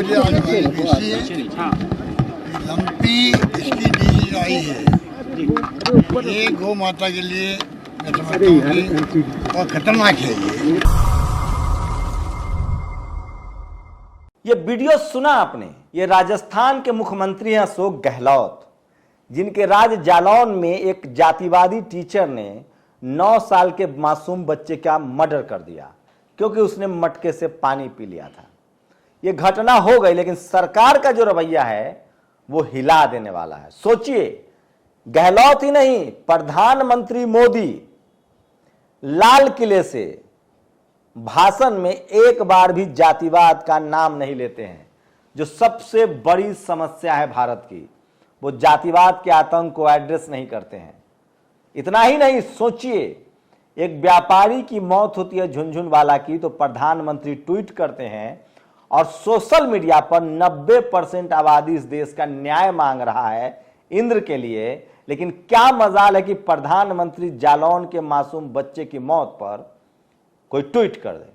मुझे आज लंपी इसकी डिजीज आई है। ये गौ माता के लिए मैं समझता हूँ कि और खतरनाक है ये वीडियो सुना आपने? ये राजस्थान के मुख्यमंत्री हैं अशोक गहलोत, जिनके राज्य जालौन में एक जातिवादी टीचर ने 9 साल के मासूम बच्चे का मर्डर कर दिया क्योंकि उसने मटके से पानी पी लिया था। ये घटना हो गई, लेकिन सरकार का जो रवैया है वो हिला देने वाला है। सोचिए, गहलोत ही नहीं, प्रधानमंत्री मोदी लाल किले से भाषण में एक बार भी जातिवाद का नाम नहीं लेते हैं। जो सबसे बड़ी समस्या है भारत की, वो जातिवाद के आतंक को एड्रेस नहीं करते हैं। इतना ही नहीं, सोचिए, एक व्यापारी की मौत होती है झुनझुनवाला की, तो प्रधानमंत्री ट्वीट करते हैं और सोशल मीडिया पर 90% आबादी इस देश का न्याय मांग रहा है इंद्र के लिए। लेकिन क्या मजाल है कि प्रधानमंत्री जालौन के मासूम बच्चे की मौत पर कोई ट्वीट कर दे।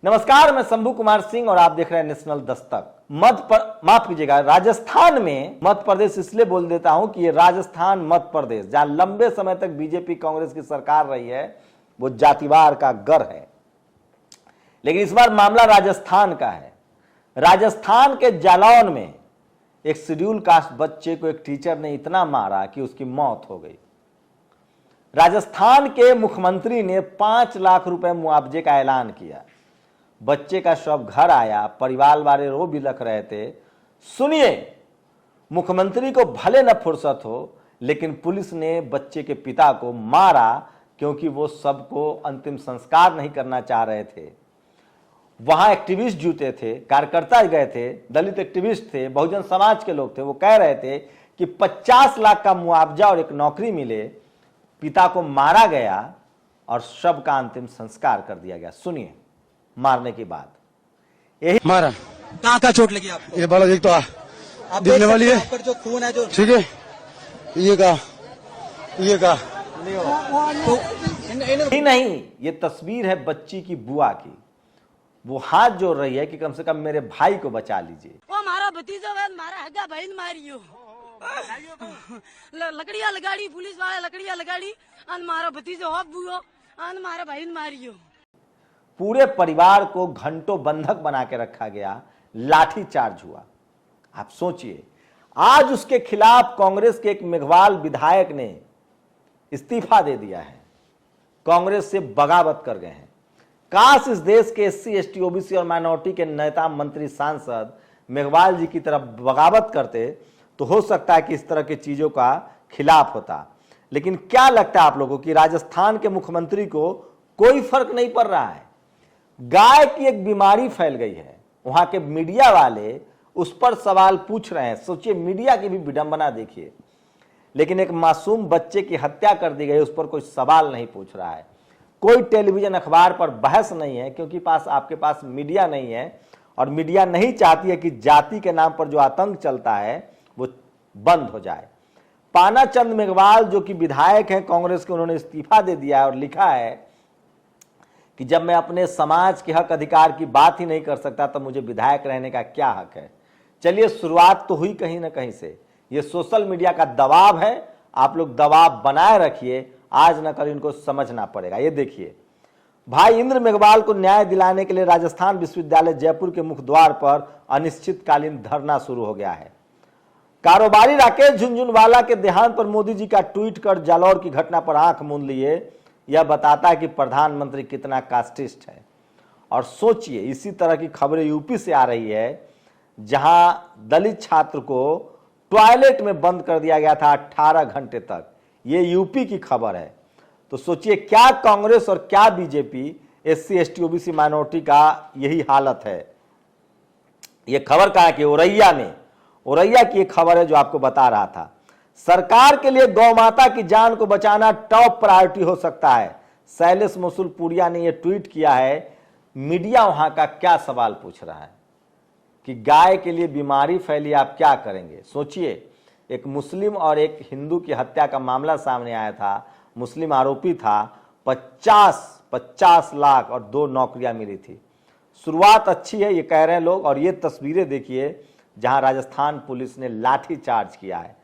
नमस्कार, मैं शंभू कुमार सिंह और आप देख रहे हैं नेशनल दस्तक। माफ कीजिएगा, राजस्थान में, मध्य प्रदेश इसलिए बोल देता हूं कि ये राजस्थान मध्य प्रदेश, जहां लंबे समय तक बीजेपी कांग्रेस की सरकार रही है, वो जातिवाद का गर है। लेकिन इस बार मामला राजस्थान का है। राजस्थान के जालौन में एक शेड्यूल कास्ट बच्चे को एक टीचर ने इतना मारा कि उसकी मौत हो गई। राजस्थान के मुख्यमंत्री ने 5 लाख रुपए मुआवजे का ऐलान किया। बच्चे का शव घर आया, परिवार वाले रो बिलख रहे थे। सुनिए, मुख्यमंत्री को भले न फुर्सत हो, लेकिन पुलिस ने बच्चे के पिता को मारा क्योंकि वो सबको अंतिम संस्कार नहीं करना चाह रहे थे। वहां एक्टिविस्ट जुटे थे, कार्यकर्ता गए थे, दलित एक्टिविस्ट थे, बहुजन समाज के लोग थे। वो कह रहे थे कि 50 लाख का मुआवजा और एक नौकरी मिले। पिता को मारा गया और शव का अंतिम संस्कार कर दिया गया। सुनिए, मारने की बात यही मारा। कहाँ चोट लगी आपको? ये बड़ा देख तो दिखने वाली है, पर जो खून है जो, ठीक है, ये का तो नहीं, ये तस्वीर है बच्ची की बुआ की। वो हाथ जोड़ रही है कि कम से कम मेरे भाई को बचा लीजिए। वो हमारा भतीजा है, हमारा हगा बहन मारियो, लकड़ियां लगाड़ी, पुलिस वाले लकड़ियां लगाड़ी, अन मारा भतीजा हो बुओ, अन मारा बहन मारियो। पूरे परिवार को घंटों बंधक बना के रखा गया, लाठी चार्ज हुआ। आप सोचिए, आज उसके खिलाफ कांग्रेस के एक मेघवाल विधायक ने इस्तीफा दे दिया है, कांग्रेस से बगावत कर गए हैं। काश इस देश के SC, ST, OBC और माइनॉरिटी के नेता, मंत्री, सांसद मेघवाल जी की तरफ बगावत करते तो हो सकता है कि इस तरह की चीजों का खिलाफ होता। लेकिन क्या लगता है आप लोगों की राजस्थान के मुख्यमंत्री को कोई फर्क नहीं पड़ रहा है? गाय की एक बीमारी फैल गई है, वहां के मीडिया वाले उस पर सवाल पूछ रहे हैं। सोचिए, मीडिया की भी विडंबना देखिए। लेकिन एक मासूम बच्चे की हत्या कर दी गई, उस पर कोई सवाल नहीं पूछ रहा है। कोई टेलीविजन अखबार पर बहस नहीं है, क्योंकि आपके पास मीडिया नहीं है और मीडिया नहीं चाहती है कि जाति के नाम पर जो आतंक चलता है वो बंद हो जाए। पानाचंद मेघवाल जो कि विधायक हैं कांग्रेस के, उन्होंने इस्तीफा दे दिया और लिखा है कि जब मैं अपने समाज के हक अधिकार की बात ही नहीं कर सकता तो मुझे विधायक रहने का क्या हक है। चलिए, शुरुआत तो हुई कहीं ना कहीं से। ये सोशल मीडिया का दबाव है, आप लोग दबाव बनाए रखिए, आज न कल इनको समझना पड़ेगा। ये देखिए, भाई इंद्र मेघवाल को न्याय दिलाने के लिए राजस्थान विश्वविद्यालय जयपुर के मुख्य द्वार पर अनिश्चितकालीन धरना शुरू हो गया है। कारोबारी राकेश झुनझुनवाला के देहांत पर मोदी जी का ट्वीट कर जालौर की घटना पर आंख मूंद लिए। यह बताता है कि प्रधानमंत्री कितना कास्टिस्ट है। और सोचिए, इसी तरह की खबरें यूपी से आ रही है, जहां दलित छात्र को टॉयलेट में बंद कर दिया गया था 18 घंटे तक। ये यूपी की खबर है। तो सोचिए, क्या कांग्रेस और क्या BJP, SC, ST, OBC minority का यही हालत है। ये खबर कहां की? औरैया में, औरैया की एक खबर है जो आपको बता रहा था। सरकार के लिए गौ माता की जान को बचाना टॉप प्रायोरिटी हो सकता है, शैलेश मुसुलपुरिया ने यह ट्वीट किया है। मीडिया वहां का क्या सवाल पूछ रहा है कि गाय के लिए बीमारी फैली, आप क्या करेंगे? सोचिए, एक मुस्लिम और एक हिंदू की हत्या का मामला सामने आया था। मुस्लिम आरोपी था, 50 लाख और 2 नौकरियां मिली थी। शुरुआत अच्छी है ये कह रहे हैं लोग, और ये तस्वीरें देखिए जहां राजस्थान पुलिस ने लाठी चार्ज किया है,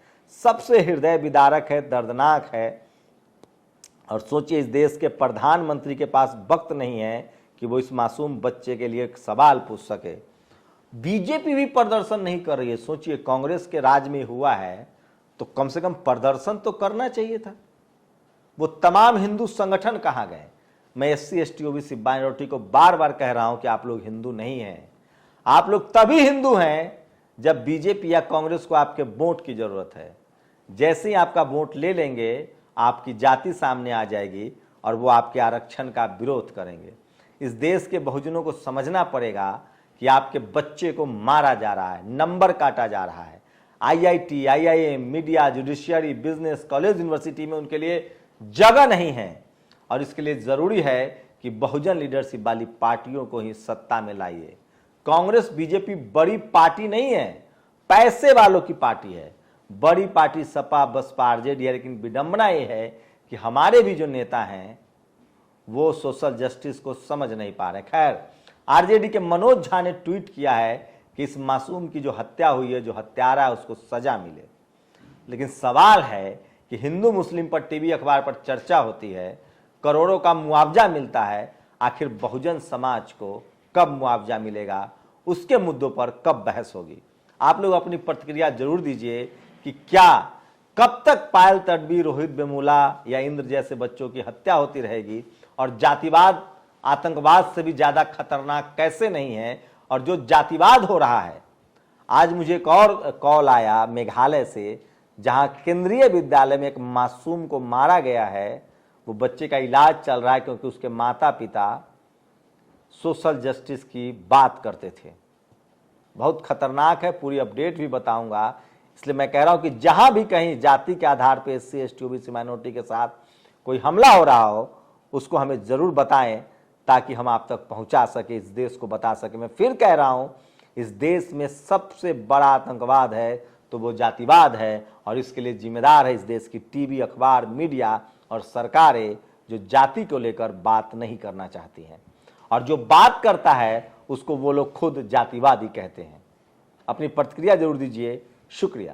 सबसे हृदय विदारक है, दर्दनाक है। और सोचिए इस देश के प्रधानमंत्री के पास वक्त नहीं है कि वो इस मासूम बच्चे के लिए एक सवाल पूछ सके। बीजेपी भी प्रदर्शन नहीं कर रही है। सोचिए कांग्रेस के राज में हुआ है तो कम से कम प्रदर्शन तो करना चाहिए था। वो तमाम हिंदू संगठन कहाँ गए? मैं SC ST OBC माइनॉरिटी को बार बार कह रहा हूं कि आप लोग हिंदू नहीं हैं। आप लोग तभी हिंदू हैं जब बीजेपी या कांग्रेस को आपके वोट की जरूरत है। जैसे ही आपका वोट ले लेंगे आपकी जाति सामने आ जाएगी और वो आपके आरक्षण का विरोध करेंगे। इस देश के बहुजनों को समझना पड़ेगा कि आपके बच्चे को मारा जा रहा है, नंबर काटा जा रहा है। IIT, IIM, media, judiciary, business, college, university में उनके लिए जगह नहीं है। और इसके लिए जरूरी है कि बहुजन लीडरशिप वाली पार्टियों को ही सत्ता में लाइए। कांग्रेस बीजेपी बड़ी पार्टी नहीं है, पैसे वालों की पार्टी है। बड़ी पार्टी सपा, बसपा, RJD है। लेकिन विडंबना यह है कि हमारे भी जो नेता हैं वो सोशल जस्टिस को समझ नहीं पा रहे। खैर, RJD के मनोज झा ने ट्वीट किया है कि इस मासूम की जो हत्या हुई है, जो हत्यारा है, उसको सजा मिले। लेकिन सवाल है कि हिंदू मुस्लिम पर टीवी अखबार पर चर्चा होती है, करोड़ों का मुआवजा मिलता है, आखिर बहुजन समाज को कब मुआवजा मिलेगा? उसके मुद्दों पर कब बहस होगी? आप लोग अपनी प्रतिक्रिया जरूर दीजिए कि क्या कब तक पायल तडवी, रोहित वेमुला या इंद्र जैसे बच्चों की हत्या होती रहेगी? और जातिवाद आतंकवाद से भी ज्यादा खतरनाक कैसे नहीं है? और जो जातिवाद हो रहा है, आज मुझे एक और कॉल आया मेघालय से, जहां केंद्रीय विद्यालय में एक मासूम को मारा गया है। वो बच्चे का इलाज चल रहा है क्योंकि उसके माता पिता सोशल जस्टिस की बात करते थे। बहुत खतरनाक है, पूरी अपडेट भी बताऊंगा। इसलिए मैं कह रहा हूं कि जहां भी कहीं जाति के आधार पर SC ST OBC माइनॉरिटी के साथ कोई हमला हो रहा हो, उसको हमें जरूर बताएं ताकि हम आप तक पहुंचा सके, इस देश को बता सके। मैं फिर कह रहा हूं, इस देश में सबसे बड़ा आतंकवाद है तो वो जातिवाद है, और इसके लिए जिम्मेदार है इस देश की टीवी, अखबार, मीडिया और सरकारें, जो जाति को लेकर बात नहीं करना चाहती हैं। और जो बात करता है उसको वो लोग खुद जातिवादी कहते हैं। अपनी प्रतिक्रिया जरूर दीजिए। शुक्रिया।